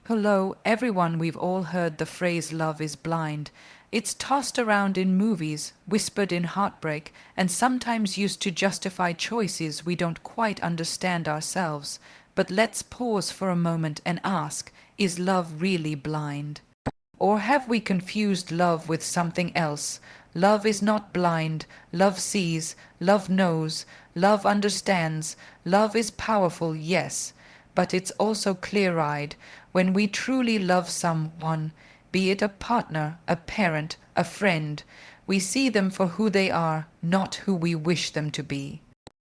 Hello, everyone. We've all heard the phrase love is blind. It's tossed around in movies, whispered in heartbreak, and sometimes used to justify choices we don't quite understand ourselves. But let's pause for a moment and ask, is love really blind? Or have we confused love with something else? Love is not blind. Love sees. Love knows. Love understands. Love is powerful, yes. But it's also clear-eyed. When we truly love someone, be it a partner, a parent, a friend, we see them for who they are, not who we wish them to be.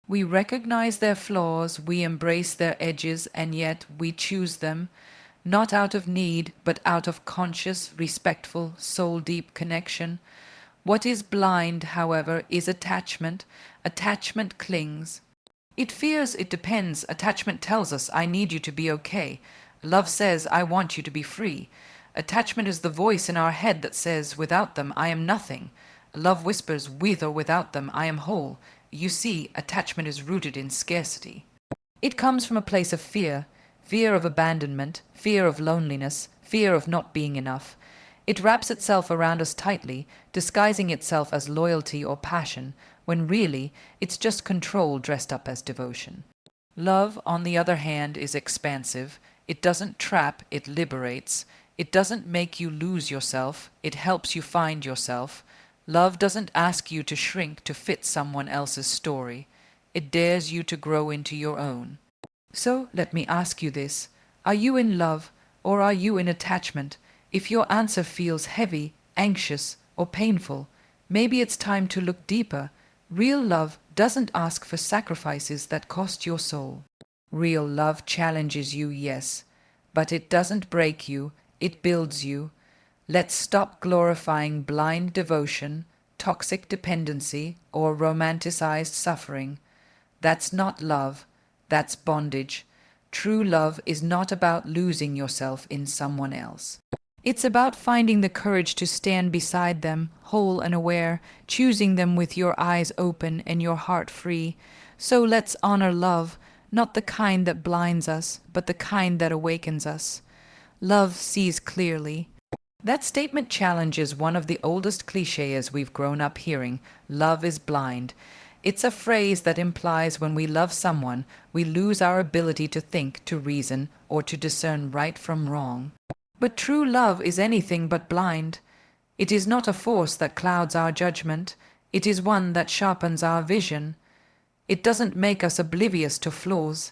We recognize their flaws, we embrace their edges, and yet we choose them, not out of need, but out of conscious, respectful, soul-deep connection. What is blind, however, is attachment. Attachment clings. It fears, it depends. Attachment tells us, I need you to be okay. Love says, I want you to be free. Attachment is the voice in our head that says, without them, I am nothing. Love whispers, with or without them, I am whole. You see, attachment is rooted in scarcity. It comes from a place of fear. Fear of abandonment, fear of loneliness, fear of not being enough. It wraps itself around us tightly, disguising itself as loyalty or passion, when really it's just control dressed up as devotion. Love, on the other hand, is expansive. It doesn't trap, it liberates. It doesn't make you lose yourself, it helps you find yourself. Love doesn't ask you to shrink to fit someone else's story. It dares you to grow into your own. So let me ask you this. Are you in love or are you in attachment? If your answer feels heavy, anxious, or painful, maybe it's time to look deeper. Real love doesn't ask for sacrifices that cost your soul. Real love challenges you, yes, but it doesn't break you, it builds you. Let's stop glorifying blind devotion, toxic dependency, or romanticized suffering. That's not love, that's bondage. True love is not about losing yourself in someone else. It's about finding the courage to stand beside them, whole and aware, choosing them with your eyes open and your heart free. So let's honor love, not the kind that blinds us, but the kind that awakens us. Love sees clearly. That statement challenges one of the oldest cliches we've grown up hearing, love is blind. It's a phrase that implies when we love someone, we lose our ability to think, to reason, or to discern right from wrong. But true love is anything but blind. It is not a force that clouds our judgment. It is one that sharpens our vision. It doesn't make us oblivious to flaws.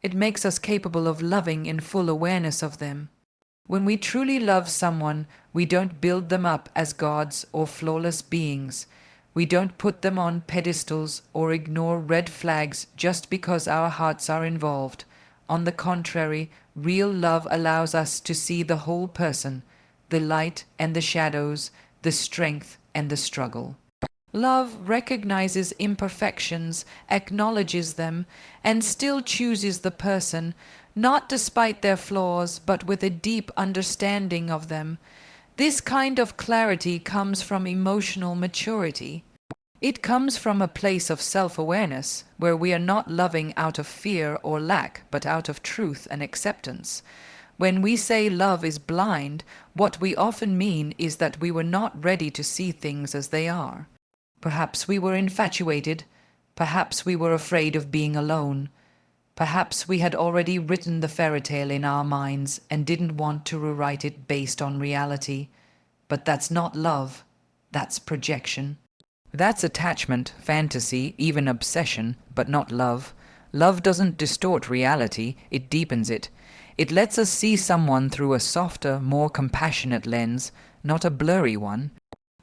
It makes us capable of loving in full awareness of them. When we truly love someone, we don't build them up as gods or flawless beings. We don't put them on pedestals or ignore red flags just because our hearts are involved. On the contrary, real love allows us to see the whole person, the light and the shadows, the strength and the struggle. Love recognizes imperfections, acknowledges them, and still chooses the person, not despite their flaws, but with a deep understanding of them. This kind of clarity comes from emotional maturity. It comes from a place of self-awareness, where we are not loving out of fear or lack, but out of truth and acceptance. When we say love is blind, what we often mean is that we were not ready to see things as they are. Perhaps we were infatuated. Perhaps we were afraid of being alone. Perhaps we had already written the fairy tale in our minds and didn't want to rewrite it based on reality. But that's not love. That's projection. That's attachment, fantasy, even obsession, but not love. Love doesn't distort reality, it deepens it. It lets us see someone through a softer, more compassionate lens, not a blurry one.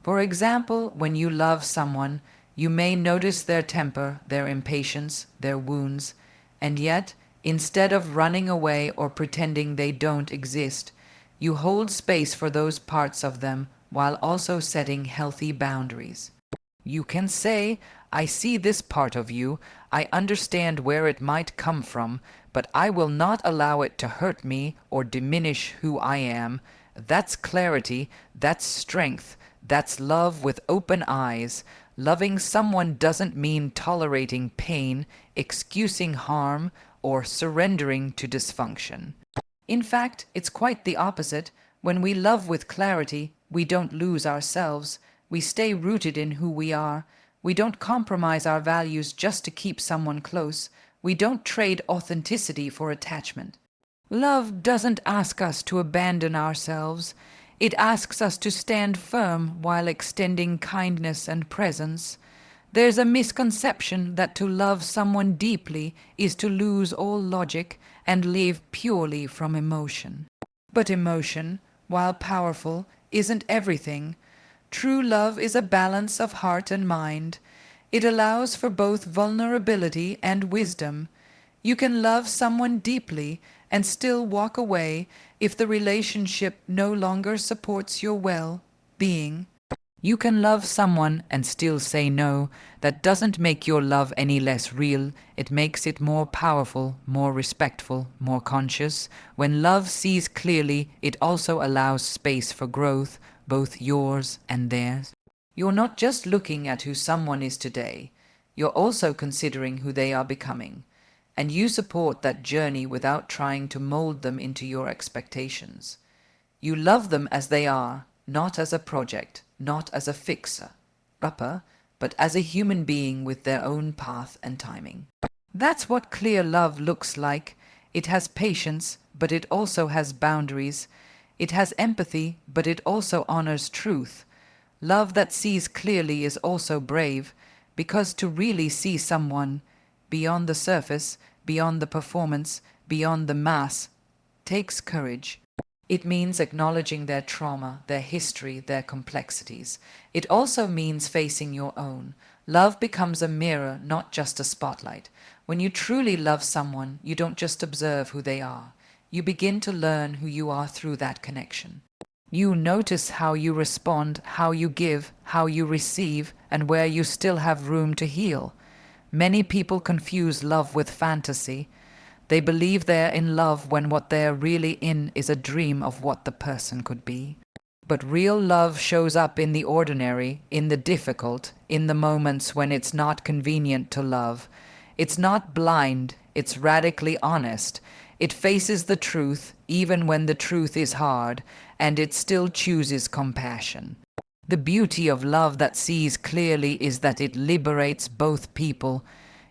For example, when you love someone, you may notice their temper, their impatience, their wounds, and yet, instead of running away or pretending they don't exist, you hold space for those parts of them while also setting healthy boundaries. You can say, I see this part of you, I understand where it might come from, but I will not allow it to hurt me or diminish who I am. That's clarity, that's strength, that's love with open eyes. Loving someone doesn't mean tolerating pain, excusing harm, or surrendering to dysfunction. In fact, it's quite the opposite. When we love with clarity, we don't lose ourselves. We stay rooted in who we are. We don't compromise our values just to keep someone close. We don't trade authenticity for attachment. Love doesn't ask us to abandon ourselves. It asks us to stand firm while extending kindness and presence. There's a misconception that to love someone deeply is to lose all logic and live purely from emotion. But emotion, while powerful, isn't everything. True love is a balance of heart and mind. It allows for both vulnerability and wisdom. You can love someone deeply and still walk away if the relationship no longer supports your well-being. You can love someone and still say no. That doesn't make your love any less real. It makes it more powerful, more respectful, more conscious. When love sees clearly, it also allows space for growth, both yours and theirs. You're not just looking at who someone is today. You're also considering who they are becoming. And you support that journey without trying to mold them into your expectations. You love them as they are, not as a project, not as a fixer-upper, but as a human being with their own path and timing. That's what clear love looks like. It has patience, but it also has boundaries. It has empathy, but it also honors truth. Love that sees clearly is also brave, because to really see someone beyond the surface, beyond the performance, beyond the mass, takes courage. It means acknowledging their trauma, their history, their complexities. It also means facing your own. Love becomes a mirror, not just a spotlight. When you truly love someone, you don't just observe who they are. You begin to learn who you are through that connection. You notice how you respond, how you give, how you receive, and where you still have room to heal. Many people confuse love with fantasy. They believe they're in love when what they're really in is a dream of what the person could be. But real love shows up in the ordinary, in the difficult, in the moments when it's not convenient to love. It's not blind, it's radically honest. It faces the truth, even when the truth is hard, and it still chooses compassion. The beauty of love that sees clearly is that it liberates both people.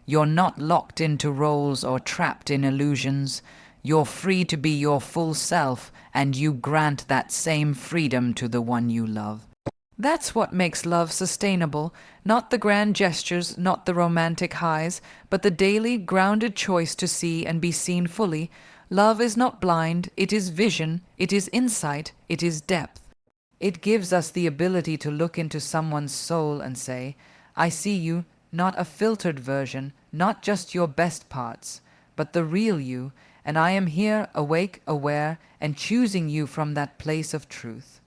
You're not locked into roles or trapped in illusions. You're free to be your full self, and you grant that same freedom to the one you love. That's what makes love sustainable, not the grand gestures, not the romantic highs, but the daily, grounded choice to see and be seen fully. Love is not blind, it is vision, it is insight, it is depth. It gives us the ability to look into someone's soul and say, I see you, not a filtered version, not just your best parts, but the real you, and I am here, awake, aware, and choosing you from that place of truth.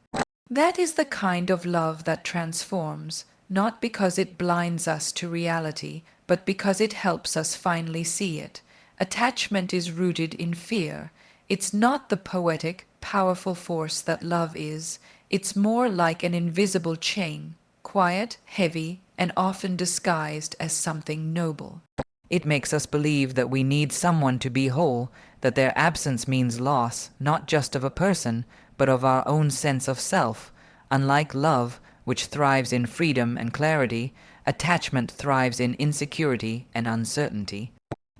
That is the kind of love that transforms, not because it blinds us to reality, but because it helps us finally see it. Attachment is rooted in fear. It's not the poetic, powerful force that love is. It's more like an invisible chain, quiet, heavy, and often disguised as something noble. It makes us believe that we need someone to be whole, that their absence means loss, not just of a person, but of our own sense of self. Unlike love, which thrives in freedom and clarity, attachment thrives in insecurity and uncertainty.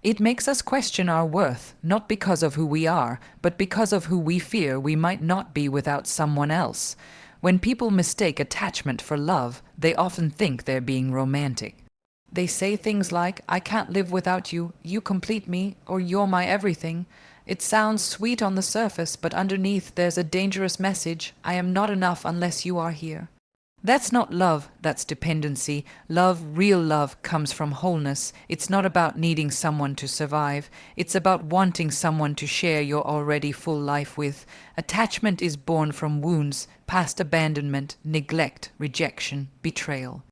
It makes us question our worth, not because of who we are, but because of who we fear we might not be without someone else. When people mistake attachment for love, they often think they're being romantic. They say things like, I can't live without you, you complete me, or you're my everything. It sounds sweet on the surface, but underneath there's a dangerous message, I am not enough unless you are here. That's not love, that's dependency. Love, real love, comes from wholeness. It's not about needing someone to survive. It's about wanting someone to share your already full life with. Attachment is born from wounds, past abandonment, neglect, rejection, betrayal.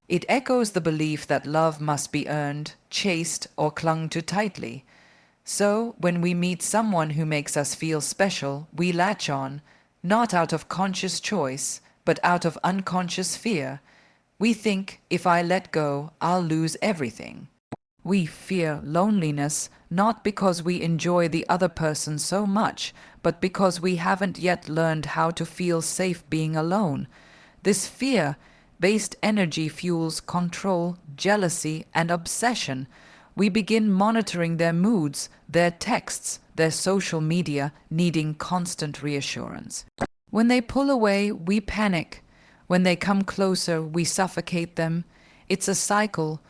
It echoes the belief that love must be earned, chased, or clung to tightly. So, when we meet someone who makes us feel special, we latch on, not out of conscious choice, but out of unconscious fear. We think, if I let go, I'll lose everything. We fear loneliness not because we enjoy the other person so much, but because we haven't yet learned how to feel safe being alone. This fear-based energy fuels control, jealousy, and obsession. We begin monitoring their moods, their texts, their social media, needing constant reassurance. When they pull away, we panic. When they come closer, we suffocate them. It's a cycle,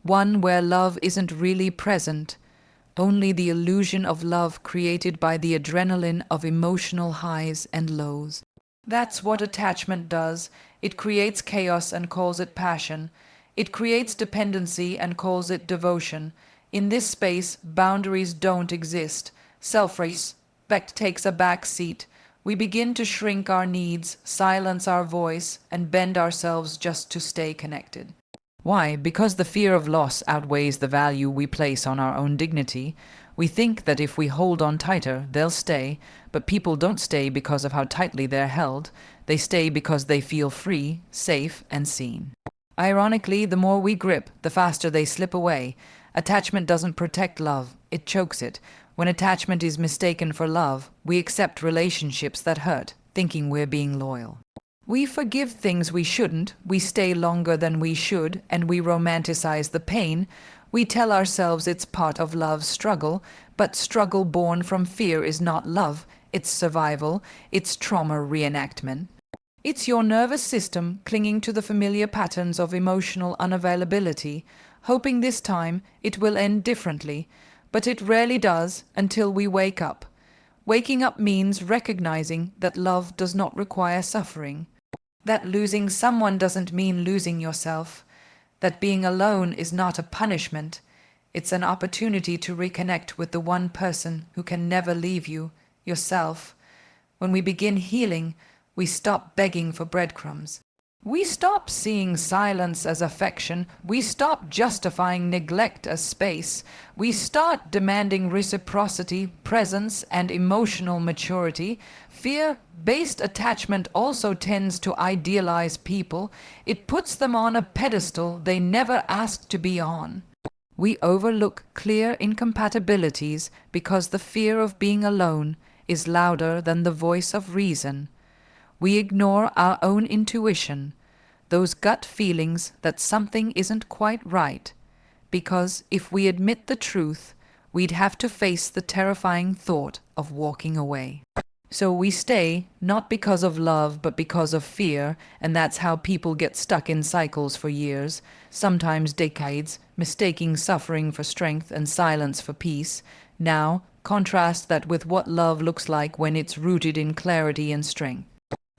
one where love isn't really present, only the illusion of love created by the adrenaline of emotional highs and lows. That's what attachment does. It creates chaos and calls it passion. It creates dependency and calls it devotion. In this space, boundaries don't exist. Self-respect takes a back seat. We begin to shrink our needs, silence our voice, and bend ourselves just to stay connected. Why? Because the fear of loss outweighs the value we place on our own dignity. We think that if we hold on tighter, they'll stay, but people don't stay because of how tightly they're held. They stay because they feel free, safe, and seen. Ironically, the more we grip, the faster they slip away. Attachment doesn't protect love, it chokes it. When attachment is mistaken for love, we accept relationships that hurt, thinking we're being loyal. We forgive things we shouldn't, we stay longer than we should, and we romanticize the pain. We tell ourselves it's part of love's struggle, but struggle born from fear is not love, it's survival, it's trauma reenactment. It's your nervous system clinging to the familiar patterns of emotional unavailability, hoping this time it will end differently, but it rarely does until we wake up. Waking up means recognizing that love does not require suffering, that losing someone doesn't mean losing yourself, that being alone is not a punishment, it's an opportunity to reconnect with the one person who can never leave you, yourself. When we begin healing, we stop begging for breadcrumbs. We stop seeing silence as affection. We stop justifying neglect as space. We start demanding reciprocity, presence, and emotional maturity. Fear-based attachment also tends to idealize people. It puts them on a pedestal they never asked to be on. We overlook clear incompatibilities because the fear of being alone is louder than the voice of reason. We ignore our own intuition, those gut feelings that something isn't quite right, because if we admit the truth, we'd have to face the terrifying thought of walking away. So we stay, not because of love, but because of fear, and that's how people get stuck in cycles for years, sometimes decades, mistaking suffering for strength and silence for peace. Now, contrast that with what love looks like when it's rooted in clarity and strength.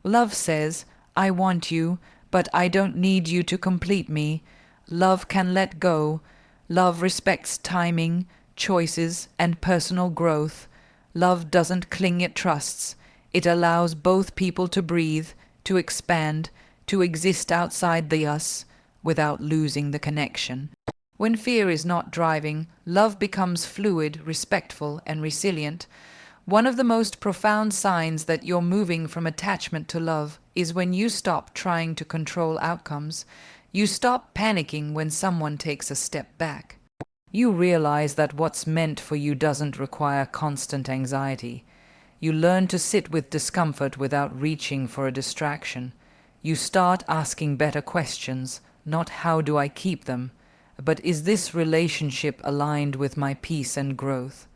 Love says, I want you, but I don't need you to complete me. Love can let go. Love respects timing, choices, and personal growth. Love doesn't cling, it trusts. It allows both people to breathe, to expand, to exist outside the us, without losing the connection. When fear is not driving, love becomes fluid, respectful, and resilient. One of the most profound signs that you're moving from attachment to love is when you stop trying to control outcomes. You stop panicking when someone takes a step back. You realize that what's meant for you doesn't require constant anxiety. You learn to sit with discomfort without reaching for a distraction. You start asking better questions, not how do I keep them, but is this relationship aligned with my peace and growth?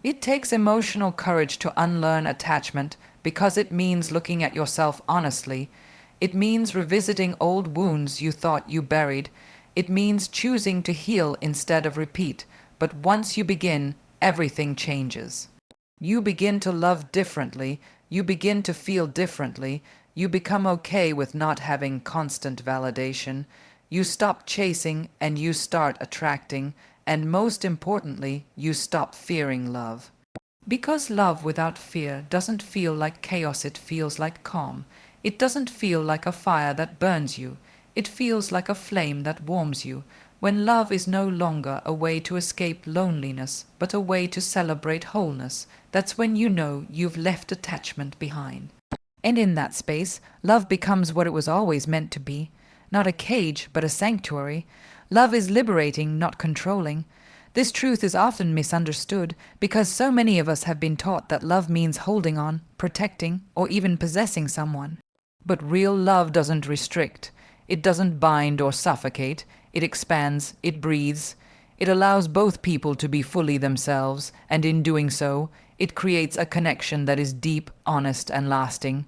It takes emotional courage to unlearn attachment because it means looking at yourself honestly. It means revisiting old wounds you thought you buried. It means choosing to heal instead of repeat. But once you begin, everything changes. You begin to love differently. You begin to feel differently. You become okay with not having constant validation. You stop chasing and you start attracting. And most importantly, you stop fearing love. Because love without fear doesn't feel like chaos, it feels like calm. It doesn't feel like a fire that burns you. It feels like a flame that warms you. When love is no longer a way to escape loneliness, but a way to celebrate wholeness, that's when you know you've left attachment behind. And in that space, love becomes what it was always meant to be. Not a cage, but a sanctuary. Love is liberating, not controlling. This truth is often misunderstood because so many of us have been taught that love means holding on, protecting, or even possessing someone. But real love doesn't restrict. It doesn't bind or suffocate. It expands, it breathes. It allows both people to be fully themselves, and in doing so, it creates a connection that is deep, honest, and lasting.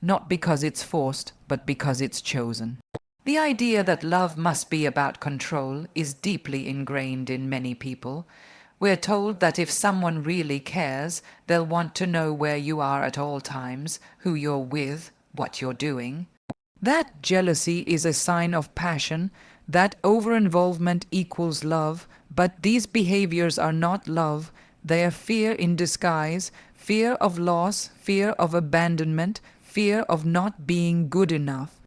Not because it's forced, but because it's chosen. The idea that love must be about control is deeply ingrained in many people. We're told that if someone really cares, they'll want to know where you are at all times, who you're with, what you're doing. That jealousy is a sign of passion, that over-involvement equals love, but these behaviors are not love. They are fear in disguise, fear of loss, fear of abandonment, fear of not being good enough.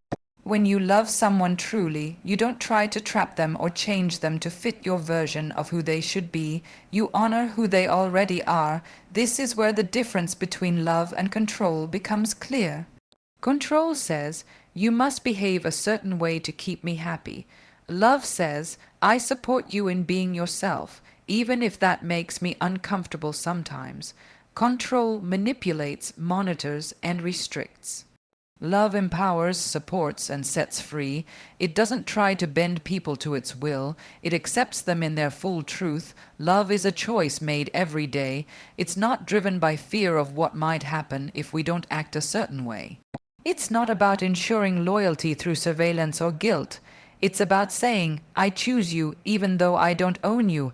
When you love someone truly, you don't try to trap them or change them to fit your version of who they should be. You honor who they already are. This is where the difference between love and control becomes clear. Control says, you must behave a certain way to keep me happy. Love says, I support you in being yourself, even if that makes me uncomfortable sometimes. Control manipulates, monitors, and restricts. Love empowers, supports, and sets free. It doesn't try to bend people to its will. It accepts them in their full truth. Love is a choice made every day. It's not driven by fear of what might happen if we don't act a certain way. It's not about ensuring loyalty through surveillance or guilt. It's about saying, I choose you even though I don't own you.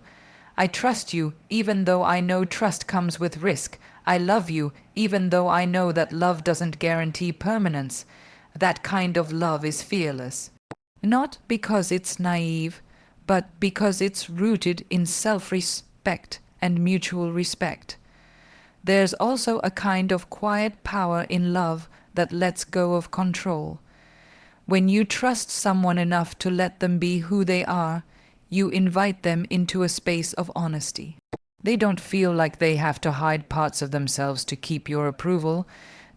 I trust you even though I know trust comes with risk. I love you even though I know that love doesn't guarantee permanence. That kind of love is fearless. Not because it's naive, but because it's rooted in self-respect and mutual respect. There's also a kind of quiet power in love that lets go of control. When you trust someone enough to let them be who they are, you invite them into a space of honesty. They don't feel like they have to hide parts of themselves to keep your approval.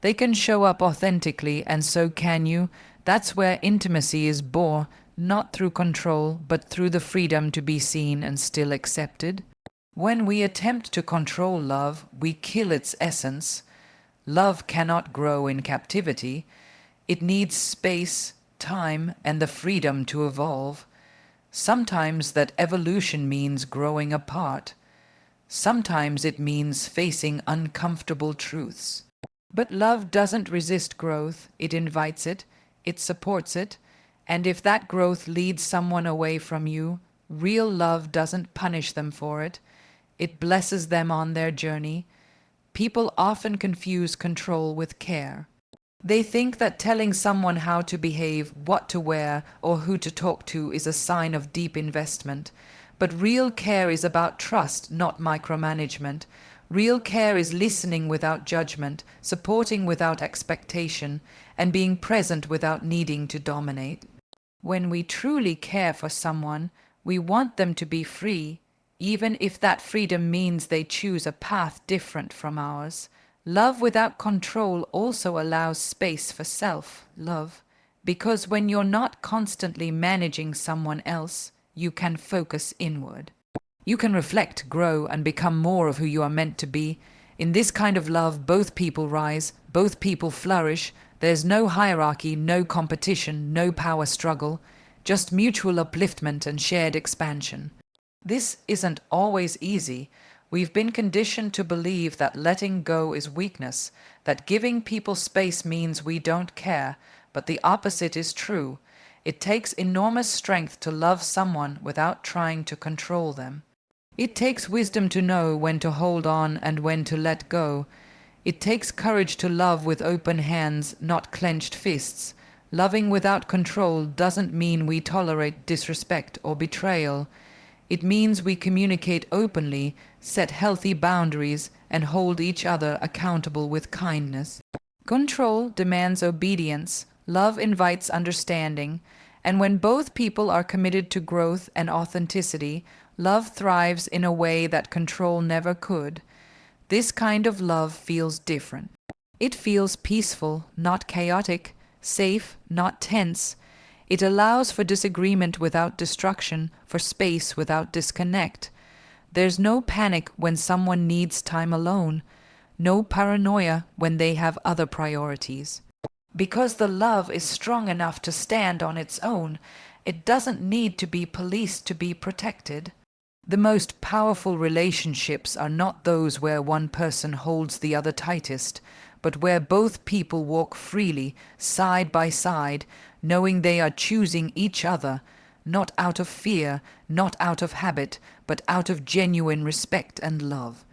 They can show up authentically, and so can you. That's where intimacy is born, not through control, but through the freedom to be seen and still accepted. When we attempt to control love, we kill its essence. Love cannot grow in captivity. It needs space, time, and the freedom to evolve. Sometimes that evolution means growing apart. Sometimes it means facing uncomfortable truths. But love doesn't resist growth. It invites it. It supports it. And if that growth leads someone away from you, real love doesn't punish them for it. It blesses them on their journey. People often confuse control with care. They think that telling someone how to behave, what to wear, or who to talk to is a sign of deep investment. But real care is about trust, not micromanagement. Real care is listening without judgment, supporting without expectation, and being present without needing to dominate. When we truly care for someone, we want them to be free, even if that freedom means they choose a path different from ours. Love without control also allows space for self-love, because when you're not constantly managing someone else, you can focus inward. You can reflect, grow, and become more of who you are meant to be. In this kind of love, both people rise, both people flourish. There's no hierarchy, no competition, no power struggle, just mutual upliftment and shared expansion. This isn't always easy. We've been conditioned to believe that letting go is weakness, that giving people space means we don't care, but the opposite is true. It takes enormous strength to love someone without trying to control them. It takes wisdom to know when to hold on and when to let go. It takes courage to love with open hands, not clenched fists. Loving without control doesn't mean we tolerate disrespect or betrayal. It means we communicate openly, set healthy boundaries, and hold each other accountable with kindness. Control demands obedience. Love invites understanding. And when both people are committed to growth and authenticity, love thrives in a way that control never could. This kind of love feels different. It feels peaceful, not chaotic, safe, not tense. It allows for disagreement without destruction, for space without disconnect. There's no panic when someone needs time alone, no paranoia when they have other priorities. Because the love is strong enough to stand on its own, it doesn't need to be policed to be protected. The most powerful relationships are not those where one person holds the other tightest, but where both people walk freely, side by side, knowing they are choosing each other, not out of fear, not out of habit, but out of genuine respect and love.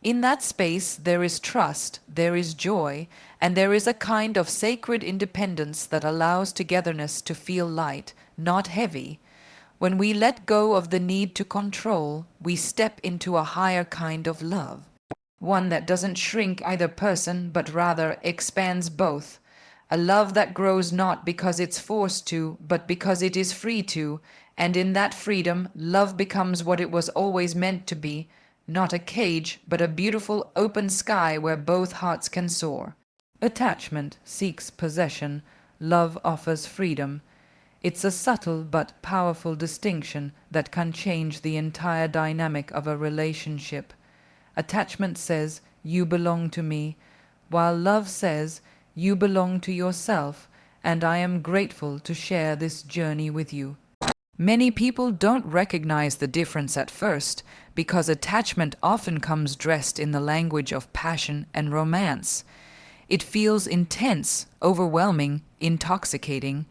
In that space there is trust, there is joy, and there is a kind of sacred independence that allows togetherness to feel light, not heavy. When we let go of the need to control, we step into a higher kind of love. One that doesn't shrink either person, but rather expands both. A love that grows not because it's forced to, but because it is free to, and in that freedom, love becomes what it was always meant to be, not a cage, but a beautiful open sky where both hearts can soar. Attachment seeks possession, love offers freedom. It's a subtle but powerful distinction that can change the entire dynamic of a relationship. Attachment says, "You belong to me," while love says, "You belong to yourself, and I am grateful to share this journey with you." Many people don't recognize the difference at first because attachment often comes dressed in the language of passion and romance. It feels intense, overwhelming, intoxicating,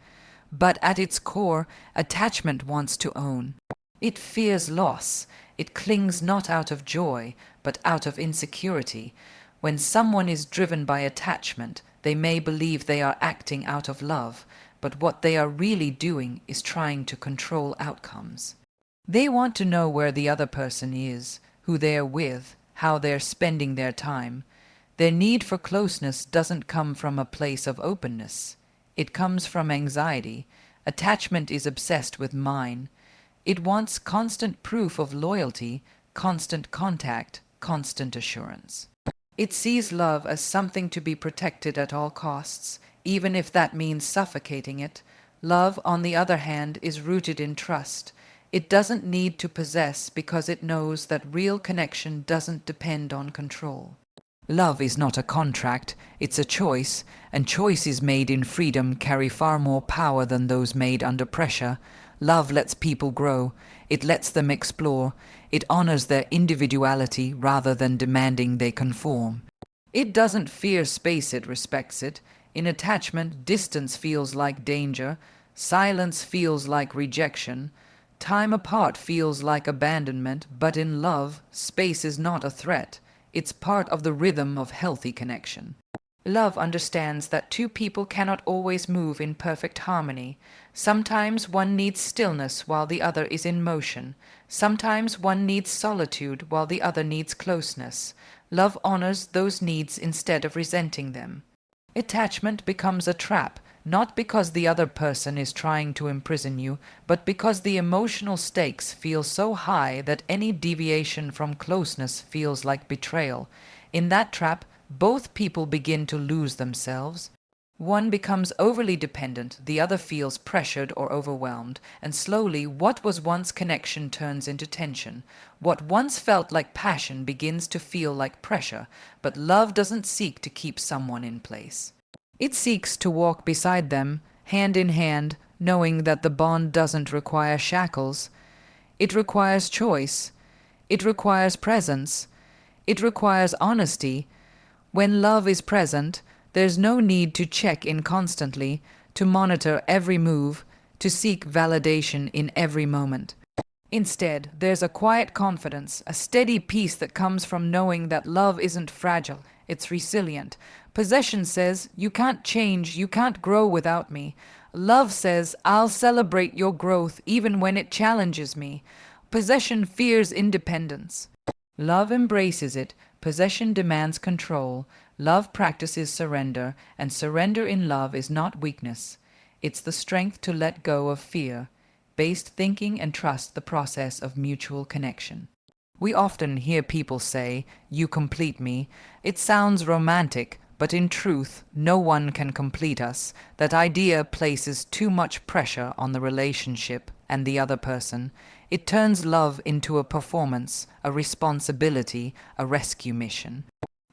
but at its core, attachment wants to own. It fears loss. It clings not out of joy, but out of insecurity. When someone is driven by attachment, they may believe they are acting out of love, but what they are really doing is trying to control outcomes. They want to know where the other person is, who they're with, how they're spending their time. Their need for closeness doesn't come from a place of openness. It comes from anxiety. Attachment is obsessed with mine. It wants constant proof of loyalty, constant contact, constant assurance. It sees love as something to be protected at all costs, even if that means suffocating it. Love, on the other hand, is rooted in trust. It doesn't need to possess because it knows that real connection doesn't depend on control. Love is not a contract, it's a choice, and choices made in freedom carry far more power than those made under pressure. Love lets people grow, it lets them explore, it honors their individuality rather than demanding they conform. It doesn't fear space, it respects it. In attachment, distance feels like danger, silence feels like rejection, time apart feels like abandonment, but in love, space is not a threat. It's part of the rhythm of healthy connection. Love understands that two people cannot always move in perfect harmony. Sometimes one needs stillness while the other is in motion. Sometimes one needs solitude while the other needs closeness. Love honors those needs instead of resenting them. Attachment becomes a trap, not because the other person is trying to imprison you, but because the emotional stakes feel so high that any deviation from closeness feels like betrayal. In that trap, both people begin to lose themselves. One becomes overly dependent, the other feels pressured or overwhelmed, and slowly what was once connection turns into tension. What once felt like passion begins to feel like pressure, but love doesn't seek to keep someone in place. It seeks to walk beside them, hand in hand, knowing that the bond doesn't require shackles. It requires choice. It requires presence. It requires honesty. When love is present, there's no need to check in constantly, to monitor every move, to seek validation in every moment. Instead, there's a quiet confidence, a steady peace that comes from knowing that love isn't fragile, it's resilient. Possession says, "You can't change, you can't grow without me." Love says, "I'll celebrate your growth even when it challenges me." Possession fears independence. Love embraces it. Possession demands control. Love practices surrender, and surrender in love is not weakness. It's the strength to let go of fear, based thinking, and trust the process of mutual connection. We often hear people say, "You complete me." It sounds romantic, but in truth, no one can complete us. That idea places too much pressure on the relationship and the other person. It turns love into a performance, a responsibility, a rescue mission.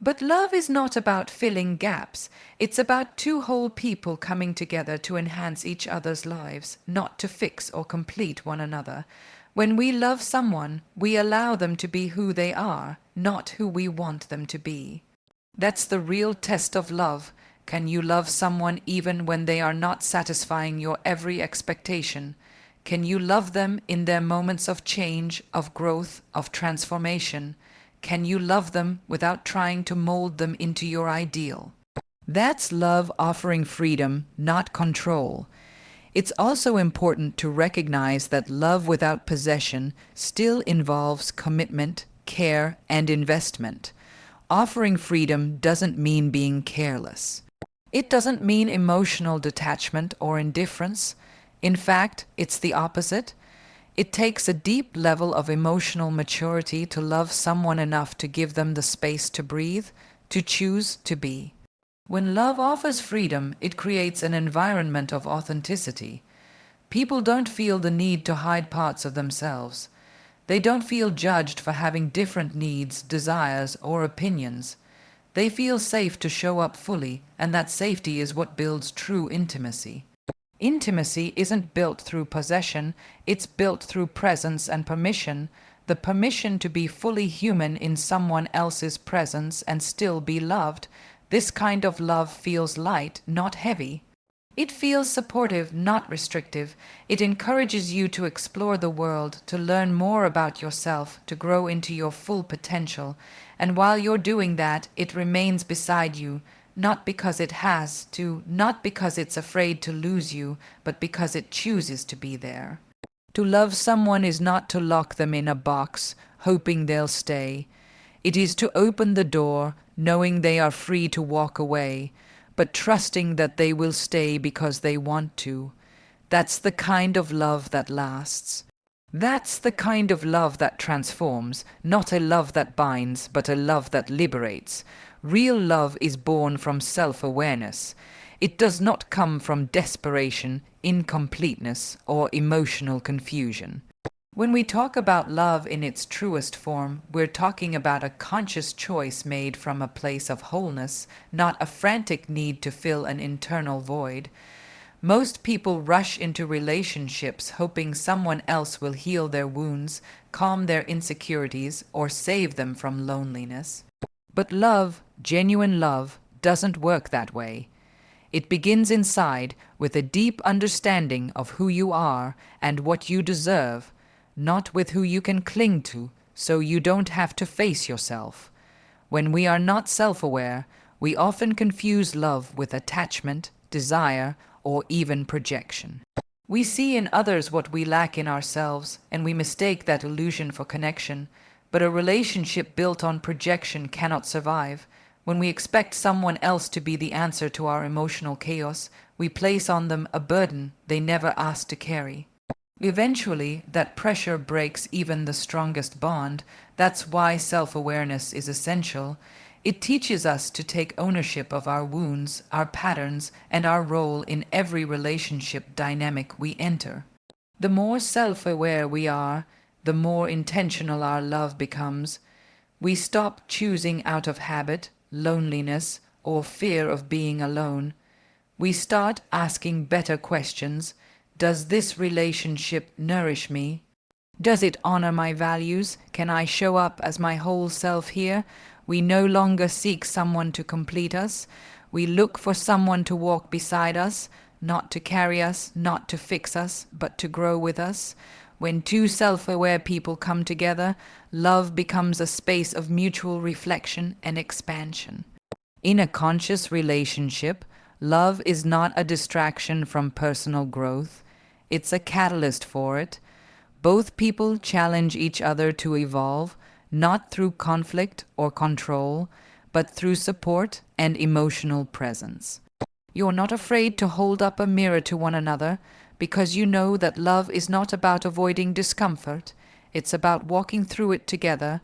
But love is not about filling gaps. It's about two whole people coming together to enhance each other's lives, not to fix or complete one another. When we love someone, we allow them to be who they are, not who we want them to be. That's the real test of love. Can you love someone even when they are not satisfying your every expectation? Can you love them in their moments of change, of growth, of transformation? Can you love them without trying to mold them into your ideal? That's love offering freedom, not control. It's also important to recognize that love without possession still involves commitment, care, and investment. Offering freedom doesn't mean being careless. It doesn't mean emotional detachment or indifference. In fact, it's the opposite. It takes a deep level of emotional maturity to love someone enough to give them the space to breathe, to choose to be. When love offers freedom, it creates an environment of authenticity. People don't feel the need to hide parts of themselves. They don't feel judged for having different needs, desires, or opinions. They feel safe to show up fully, and that safety is what builds true intimacy. Intimacy isn't built through possession, it's built through presence and permission, the permission to be fully human in someone else's presence and still be loved. This kind of love feels light, not heavy. It feels supportive, not restrictive. It encourages you to explore the world, to learn more about yourself, to grow into your full potential. And while you're doing that, it remains beside you, not because it has to, not because it's afraid to lose you, but because it chooses to be there. To love someone is not to lock them in a box, hoping they'll stay. It is to open the door, knowing they are free to walk away, but trusting that they will stay because they want to. That's the kind of love that lasts. That's the kind of love that transforms, not a love that binds, but a love that liberates. Real love is born from self-awareness. It does not come from desperation, incompleteness, or emotional confusion. When we talk about love in its truest form, we're talking about a conscious choice made from a place of wholeness, not a frantic need to fill an internal void. Most people rush into relationships hoping someone else will heal their wounds, calm their insecurities, or save them from loneliness. But love, genuine love, doesn't work that way. It begins inside with a deep understanding of who you are and what you deserve, not with who you can cling to, so you don't have to face yourself. When we are not self-aware, we often confuse love with attachment, desire, or even projection. We see in others what we lack in ourselves, and we mistake that illusion for connection. But a relationship built on projection cannot survive. When we expect someone else to be the answer to our emotional chaos, we place on them a burden they never asked to carry. Eventually, that pressure breaks even the strongest bond. That's why self-awareness is essential. It teaches us to take ownership of our wounds, our patterns, and our role in every relationship dynamic we enter. The more self-aware we are, the more intentional our love becomes. We stop choosing out of habit, loneliness, or fear of being alone. We start asking better questions. Does this relationship nourish me? Does it honor my values? Can I show up as my whole self here? We no longer seek someone to complete us. We look for someone to walk beside us, not to carry us, not to fix us, but to grow with us. When two self-aware people come together, love becomes a space of mutual reflection and expansion. In a conscious relationship, love is not a distraction from personal growth. It's a catalyst for it. Both people challenge each other to evolve, not through conflict or control, but through support and emotional presence. You're not afraid to hold up a mirror to one another because you know that love is not about avoiding discomfort. It's about walking through it together.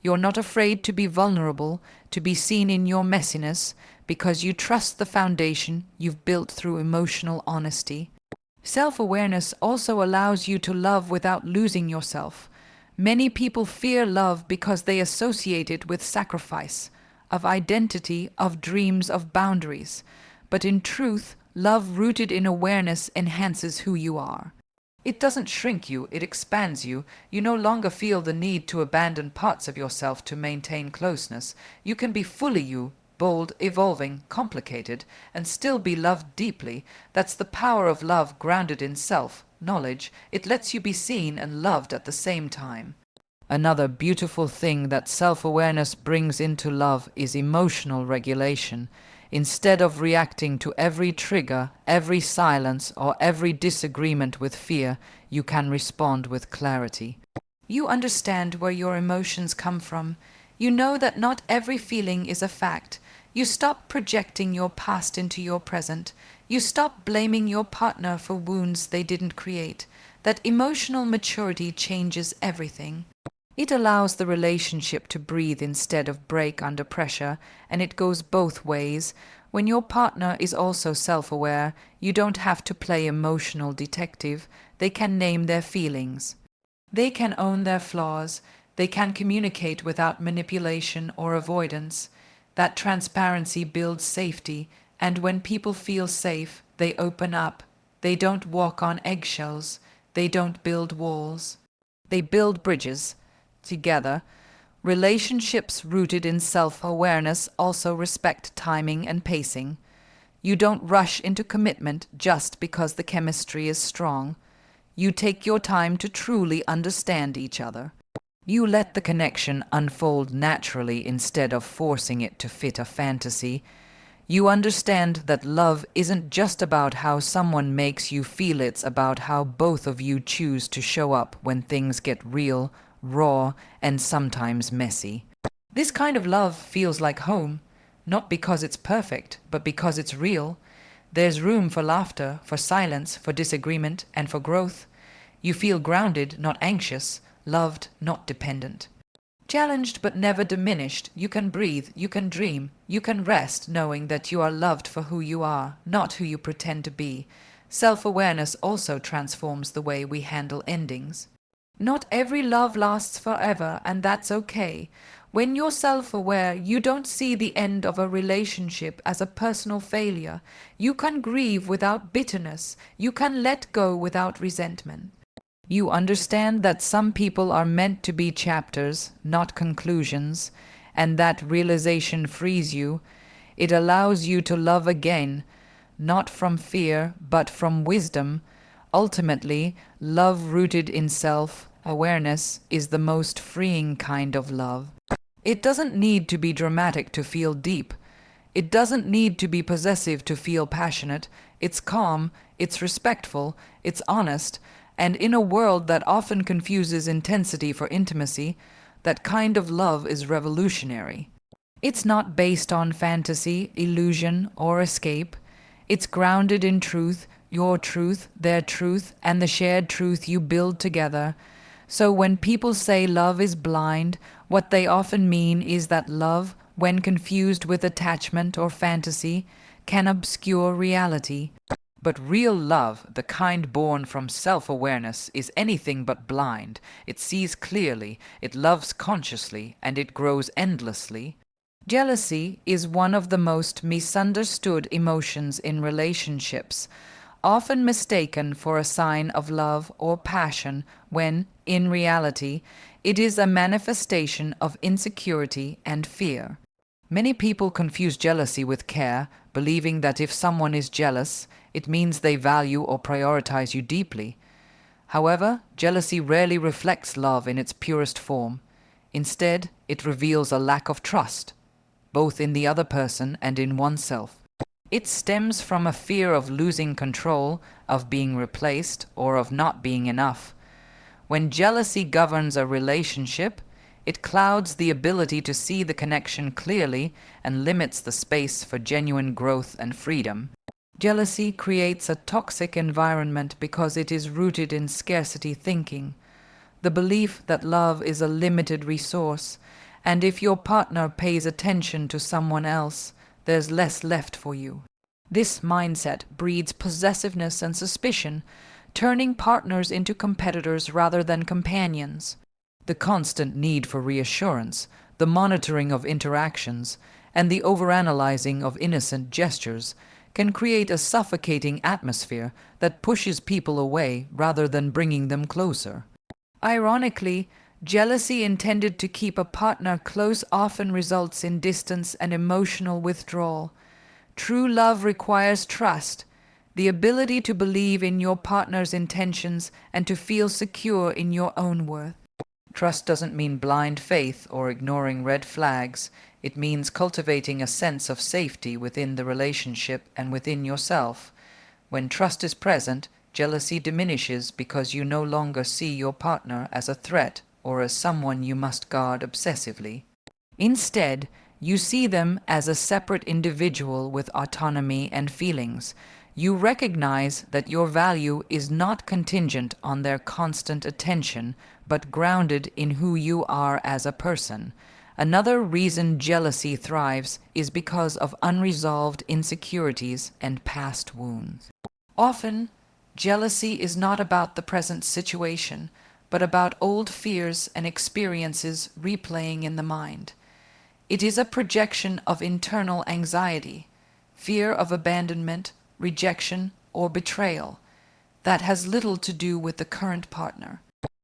You're not afraid to be vulnerable, to be seen in your messiness, because you trust the foundation you've built through emotional honesty. Self-awareness also allows you to love without losing yourself. Many people fear love because they associate it with sacrifice, of identity, of dreams, of boundaries. But in truth, love rooted in awareness enhances who you are. It doesn't shrink you, it expands you. You no longer feel the need to abandon parts of yourself to maintain closeness. You can be fully you, bold, evolving, complicated, and still be loved deeply. That's the power of love grounded in self, knowledge. It lets you be seen and loved at the same time. Another beautiful thing that self-awareness brings into love is emotional regulation. Instead of reacting to every trigger, every silence, or every disagreement with fear, you can respond with clarity. You understand where your emotions come from. You know that not every feeling is a fact. You stop projecting your past into your present. You stop blaming your partner for wounds they didn't create. That emotional maturity changes everything. It allows the relationship to breathe instead of break under pressure, and it goes both ways. When your partner is also self-aware, you don't have to play emotional detective. They can name their feelings. They can own their flaws. They can communicate without manipulation or avoidance. That transparency builds safety, and when people feel safe, they open up. They don't walk on eggshells. They don't build walls. They build bridges. Together, relationships rooted in self-awareness also respect timing and pacing. You don't rush into commitment just because the chemistry is strong. You take your time to truly understand each other. You let the connection unfold naturally instead of forcing it to fit a fantasy. You understand that love isn't just about how someone makes you feel, it's about how both of you choose to show up when things get real, raw, and sometimes messy. This kind of love feels like home, not because it's perfect, but because it's real. There's room for laughter, for silence, for disagreement, and for growth. You feel grounded, not anxious, loved, not dependent. Challenged but never diminished, you can breathe, you can dream, you can rest knowing that you are loved for who you are, not who you pretend to be. Self-awareness also transforms the way we handle endings. Not every love lasts forever, and that's okay. When you're self-aware, you don't see the end of a relationship as a personal failure. You can grieve without bitterness. You can let go without resentment. You understand that some people are meant to be chapters, not conclusions, and that realization frees you. It allows you to love again, not from fear, but from wisdom. Ultimately, love rooted in self-awareness is the most freeing kind of love. It doesn't need to be dramatic to feel deep. It doesn't need to be possessive to feel passionate. It's calm, it's respectful, it's honest, and in a world that often confuses intensity for intimacy, that kind of love is revolutionary. It's not based on fantasy, illusion, or escape. It's grounded in truth, your truth, their truth, and the shared truth you build together. So when people say love is blind, what they often mean is that love, when confused with attachment or fantasy, can obscure reality. But real love, the kind born from self-awareness, is anything but blind. It sees clearly, it loves consciously, and it grows endlessly. Jealousy is one of the most misunderstood emotions in relationships, often mistaken for a sign of love or passion when, in reality, it is a manifestation of insecurity and fear. Many people confuse jealousy with care, believing that if someone is jealous, it means they value or prioritize you deeply. However, jealousy rarely reflects love in its purest form. Instead, it reveals a lack of trust, both in the other person and in oneself. It stems from a fear of losing control, of being replaced, or of not being enough. When jealousy governs a relationship, it clouds the ability to see the connection clearly and limits the space for genuine growth and freedom. Jealousy creates a toxic environment because it is rooted in scarcity thinking, the belief that love is a limited resource, And if your partner pays attention to someone else, there's less left for you. This mindset breeds possessiveness and suspicion, turning partners into competitors rather than companions. The constant need for reassurance, the monitoring of interactions, and the overanalyzing of innocent gestures can create a suffocating atmosphere that pushes people away rather than bringing them closer. Ironically, jealousy intended to keep a partner close often results in distance and emotional withdrawal. True love requires trust, the ability to believe in your partner's intentions and to feel secure in your own worth. Trust doesn't mean blind faith or ignoring red flags. It means cultivating a sense of safety within the relationship and within yourself. When trust is present, jealousy diminishes because you no longer see your partner as a threat or as someone you must guard obsessively. Instead, you see them as a separate individual with autonomy and feelings. You recognize that your value is not contingent on their constant attention, but grounded in who you are as a person. Another reason jealousy thrives is because of unresolved insecurities and past wounds. Often, jealousy is not about the present situation, but about old fears and experiences replaying in the mind. It is a projection of internal anxiety, fear of abandonment, rejection, or betrayal that has little to do with the current partner.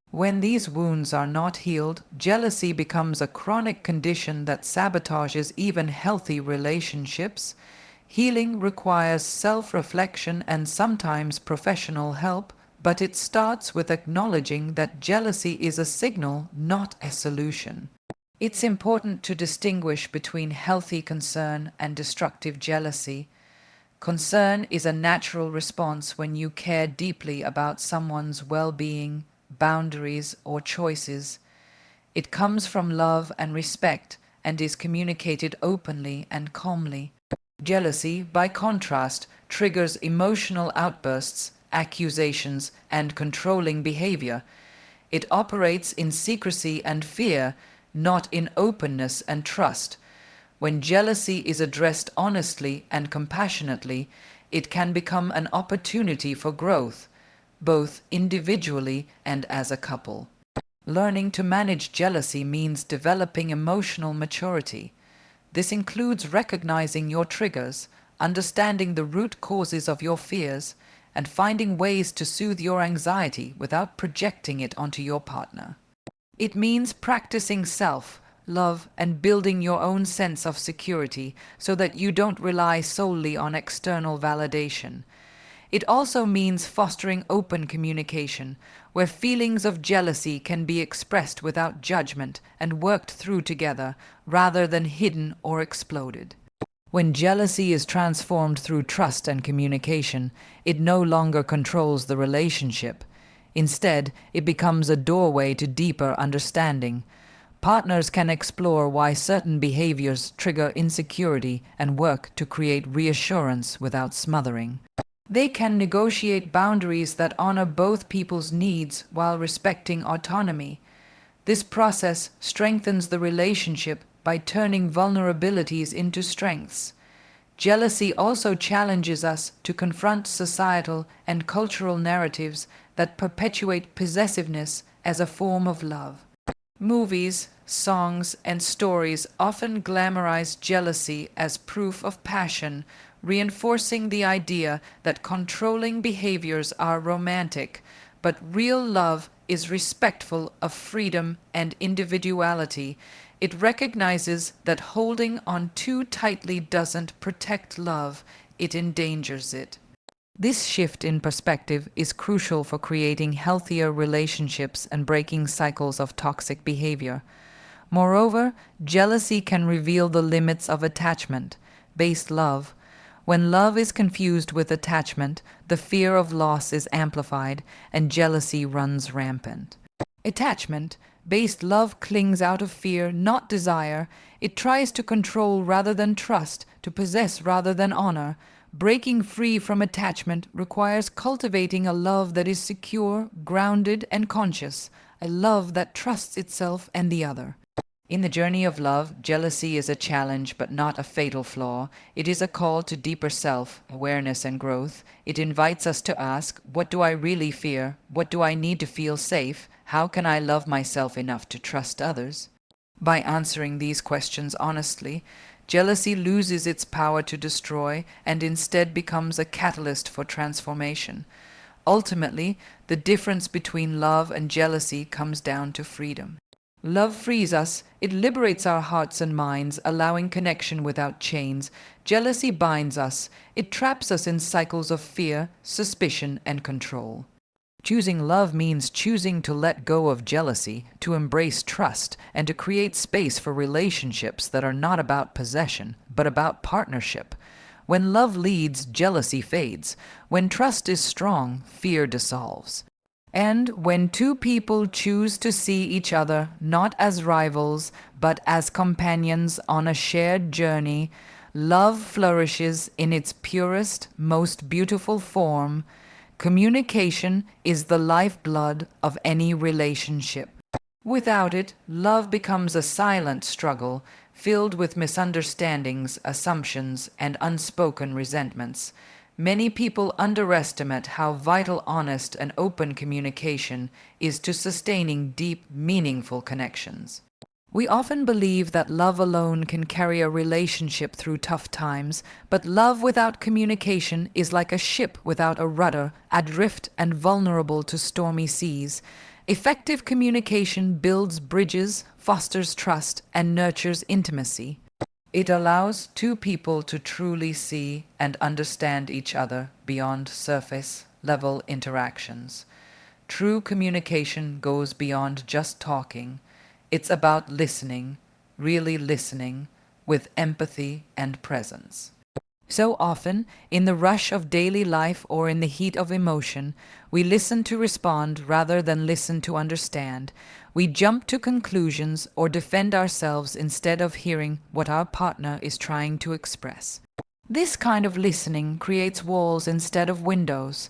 When these wounds are not healed, jealousy becomes a chronic condition that sabotages even healthy relationships. Healing requires self-reflection and sometimes professional help, but it starts with acknowledging that jealousy is a signal, not a solution. It's important to distinguish between healthy concern and destructive jealousy. Concern is a natural response when you care deeply about someone's well-being, boundaries, or choices. It comes from love and respect and is communicated openly and calmly. Jealousy, by contrast, triggers emotional outbursts, accusations, and controlling behavior. It operates in secrecy and fear, not in openness and trust. When jealousy is addressed honestly and compassionately, it can become an opportunity for growth, both individually and as a couple. Learning to manage jealousy means developing emotional maturity. This includes recognizing your triggers, understanding the root causes of your fears, and finding ways to soothe your anxiety without projecting it onto your partner. It means practicing self-love and building your own sense of security so that you don't rely solely on external validation. It also means fostering open communication, where feelings of jealousy can be expressed without judgment and worked through together, rather than hidden or exploded. When jealousy is transformed through trust and communication, it no longer controls the relationship. Instead, it becomes a doorway to deeper understanding. Partners can explore why certain behaviors trigger insecurity and work to create reassurance without smothering. They can negotiate boundaries that honor both people's needs while respecting autonomy. This process strengthens the relationship by turning vulnerabilities into strengths. Jealousy also challenges us to confront societal and cultural narratives that perpetuate possessiveness as a form of love. Movies, songs, and stories often glamorize jealousy as proof of passion, reinforcing the idea that controlling behaviors are romantic, but real love is respectful of freedom and individuality. It recognizes that holding on too tightly doesn't protect love, it endangers it. This shift in perspective is crucial for creating healthier relationships and breaking cycles of toxic behavior. Moreover, jealousy can reveal the limits of attachment-based love. When love is confused with attachment, the fear of loss is amplified and jealousy runs rampant. Attachment-based love clings out of fear, not desire. It tries to control rather than trust, to possess rather than honor. Breaking free from attachment requires cultivating a love that is secure, grounded, and conscious, a love that trusts itself and the other. In the journey of love, jealousy is a challenge but not a fatal flaw. It is a call to deeper self-awareness and growth. It invites us to ask, what do I really fear? What do I need to feel safe? How can I love myself enough to trust others? By answering these questions honestly, jealousy loses its power to destroy and instead becomes a catalyst for transformation. Ultimately, the difference between love and jealousy comes down to freedom. Love frees us, it liberates our hearts and minds, allowing connection without chains. Jealousy binds us, it traps us in cycles of fear, suspicion, and control. Choosing love means choosing to let go of jealousy, to embrace trust, and to create space for relationships that are not about possession, but about partnership. When love leads, jealousy fades. When trust is strong, fear dissolves. And when two people choose to see each other not as rivals, but as companions on a shared journey, love flourishes in its purest, most beautiful form. Communication is the lifeblood of any relationship. Without it, love becomes a silent struggle, filled with misunderstandings, assumptions, and unspoken resentments. Many people underestimate how vital honest and open communication is to sustaining deep, meaningful connections. We often believe that love alone can carry a relationship through tough times, but love without communication is like a ship without a rudder, adrift and vulnerable to stormy seas. Effective communication builds bridges, fosters trust, and nurtures intimacy. It allows two people to truly see and understand each other beyond surface-level interactions. True communication goes beyond just talking. It's about listening, really listening, with empathy and presence. So often, in the rush of daily life or in the heat of emotion, we listen to respond rather than listen to understand. We jump to conclusions or defend ourselves instead of hearing what our partner is trying to express. This kind of listening creates walls instead of windows.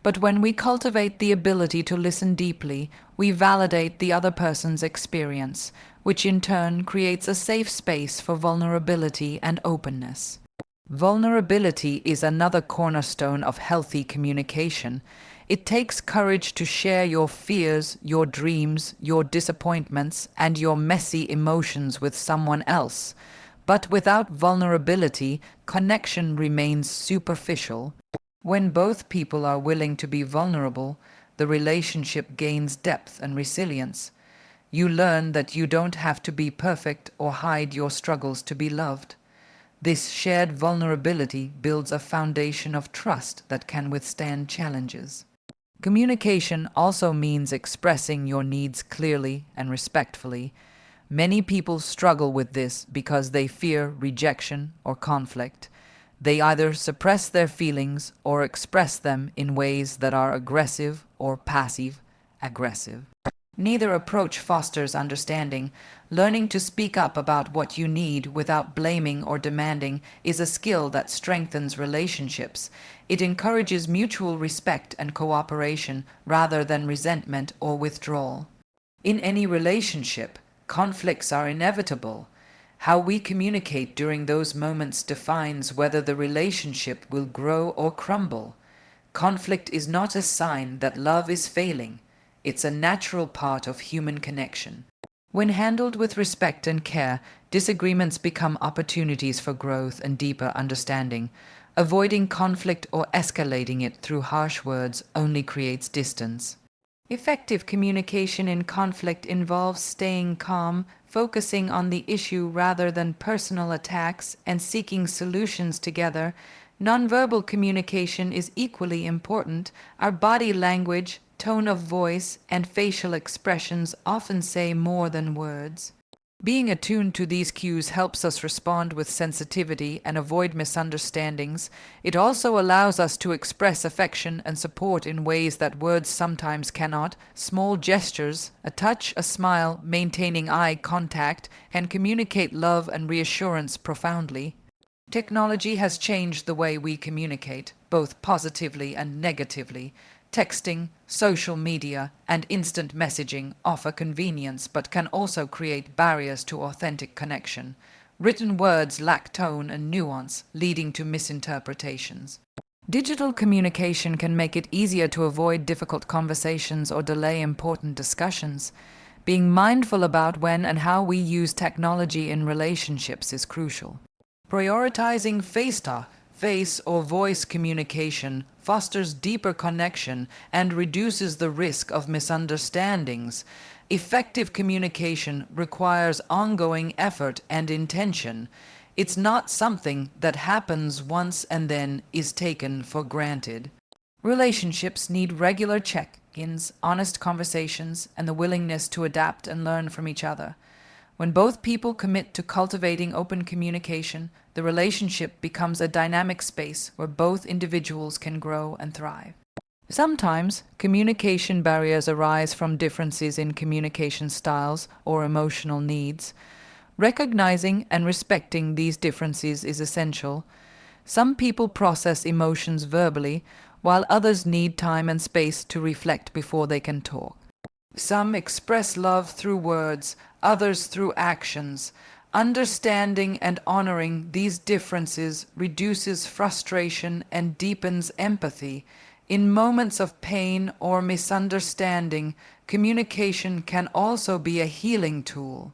But when we cultivate the ability to listen deeply, we validate the other person's experience, which in turn creates a safe space for vulnerability and openness. Vulnerability is another cornerstone of healthy communication. It takes courage to share your fears, your dreams, your disappointments, and your messy emotions with someone else. But without vulnerability, connection remains superficial. When both people are willing to be vulnerable, the relationship gains depth and resilience. You learn that you don't have to be perfect or hide your struggles to be loved. This shared vulnerability builds a foundation of trust that can withstand challenges. Communication also means expressing your needs clearly and respectfully. Many people struggle with this because they fear rejection or conflict. They either suppress their feelings or express them in ways that are aggressive or passive-aggressive. Neither approach fosters understanding. Learning to speak up about what you need without blaming or demanding is a skill that strengthens relationships. It encourages mutual respect and cooperation rather than resentment or withdrawal. In any relationship, conflicts are inevitable. How we communicate during those moments defines whether the relationship will grow or crumble. Conflict is not a sign that love is failing. It's a natural part of human connection. When handled with respect and care, disagreements become opportunities for growth and deeper understanding. Avoiding conflict or escalating it through harsh words only creates distance. Effective communication in conflict involves staying calm, focusing on the issue rather than personal attacks, and seeking solutions together. Nonverbal communication is equally important. Our body language, tone of voice, and facial expressions often say more than words. Being attuned to these cues helps us respond with sensitivity and avoid misunderstandings. It also allows us to express affection and support in ways that words sometimes cannot. Small gestures, a touch, a smile, maintaining eye contact, can communicate love and reassurance profoundly. Technology has changed the way we communicate, both positively and negatively. Texting, social media, and instant messaging offer convenience but can also create barriers to authentic connection. Written words lack tone and nuance, leading to misinterpretations. Digital communication can make it easier to avoid difficult conversations or delay important discussions. Being mindful about when and how we use technology in relationships is crucial. Prioritizing face or voice communication fosters deeper connection and reduces the risk of misunderstandings. Effective communication requires ongoing effort and intention. It's not something that happens once and then is taken for granted. Relationships need regular check-ins, honest conversations, and the willingness to adapt and learn from each other. When both people commit to cultivating open communication, the relationship becomes a dynamic space where both individuals can grow and thrive. Sometimes, communication barriers arise from differences in communication styles or emotional needs. Recognizing and respecting these differences is essential. Some people process emotions verbally, while others need time and space to reflect before they can talk. Some express love through words, others through actions. Understanding and honoring these differences reduces frustration and deepens empathy. In moments of pain or misunderstanding, communication can also be a healing tool.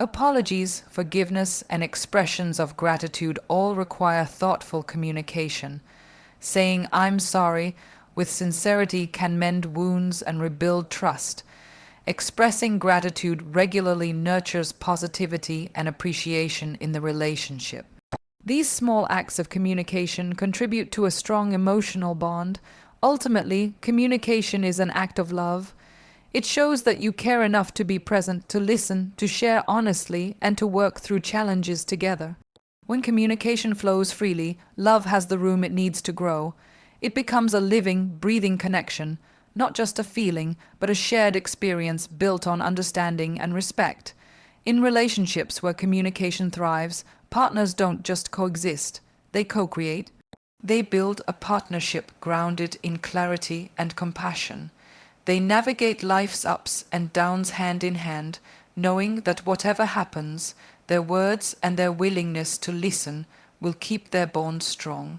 Apologies, forgiveness, and expressions of gratitude all require thoughtful communication. Saying "I'm sorry" with sincerity can mend wounds and rebuild trust. Expressing gratitude regularly nurtures positivity and appreciation in the relationship. These small acts of communication contribute to a strong emotional bond. Ultimately, communication is an act of love. It shows that you care enough to be present, to listen, to share honestly, and to work through challenges together. When communication flows freely, love has the room it needs to grow. It becomes a living, breathing connection, not just a feeling, but a shared experience built on understanding and respect. In relationships where communication thrives, partners don't just coexist, they co-create. They build a partnership grounded in clarity and compassion. They navigate life's ups and downs hand in hand, knowing that whatever happens, their words and their willingness to listen will keep their bond strong.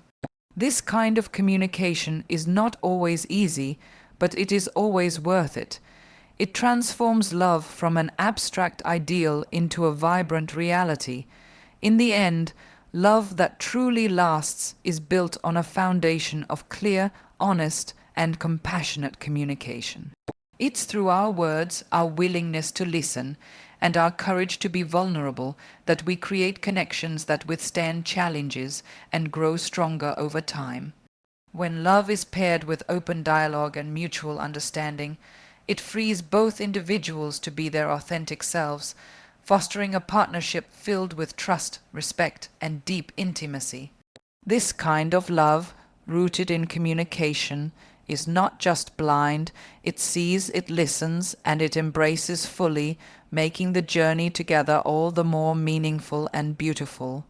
This kind of communication is not always easy, but it is always worth it. It transforms love from an abstract ideal into a vibrant reality. In the end, love that truly lasts is built on a foundation of clear, honest, and compassionate communication. It's through our words, our willingness to listen, and our courage to be vulnerable that we create connections that withstand challenges and grow stronger over time. When love is paired with open dialogue and mutual understanding, it frees both individuals to be their authentic selves, fostering a partnership filled with trust, respect, and deep intimacy. This kind of love, rooted in communication, is not just blind, it sees, it listens, and it embraces fully, making the journey together all the more meaningful and beautiful.